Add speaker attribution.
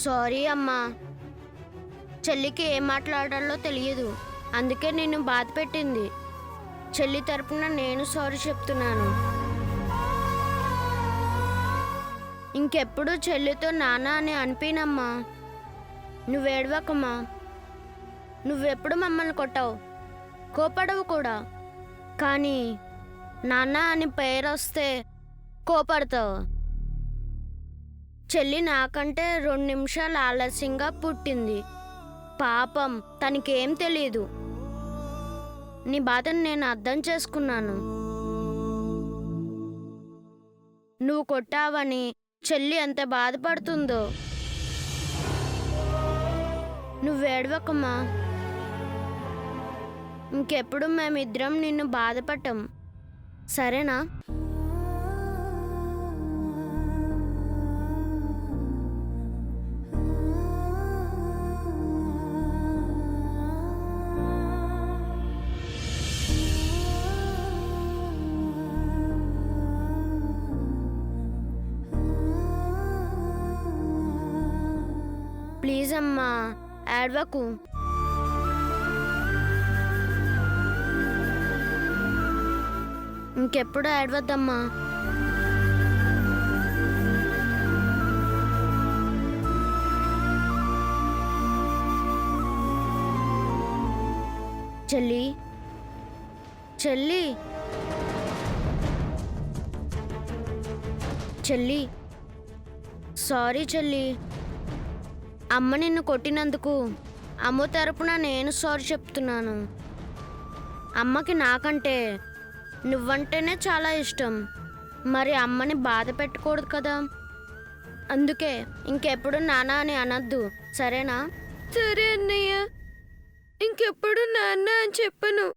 Speaker 1: Sorry అమ్మా. చెల్లికి ఏం మాట్లాడాలో తెలియదు, అందుకే నిన్ను బాధ పెట్టింది. చెల్లి తరపున నేను సారీ చెప్తున్నాను. ఇంకెప్పుడు చెల్లితో నాన్న అని అనిపినమ్మా. నువ్వేడవకమ్మా. నువ్వెప్పుడు మమ్మల్ని కొట్టావు, కోపడవు కూడా. కానీ నాన్న అని పేరు వస్తే కోపడతావు. చెల్లి నాకంటే 2 నిమిషాలు ఆలస్యంగా పుట్టింది. పాపం, తనకేం తెలీదు. నీ బాధను నేను అర్థం చేసుకున్నాను. నువ్వు కొట్టావని చెల్లి ఎంత బాధపడుతుందో. నువ్వేడవకమ్మా. ఇంకెప్పుడు మేమిద్దరం నిన్ను బాధపడ్డాం, సరేనా? ప్లీజ్ అమ్మా, ఏడవకు. ఇంకెప్పుడు ఏడవద్దమ్మా. చెల్లి, చెల్లి, చెల్లి, సారీ చెల్లి. అమ్మ నిన్ను కొట్టినందుకు అమ్మ తరపున నేను సారీ చెప్తున్నాను. అమ్మకి నాకంటే నువ్వంటేనే చాలా ఇష్టం. మరి అమ్మని బాధ పెట్టకూడదు కదా. అందుకే ఇంకెప్పుడు నాన్న అని అనద్దు, సరేనా?
Speaker 2: సరే అన్నయ్య, ఇంకెప్పుడు నాన్న అని చెప్పను.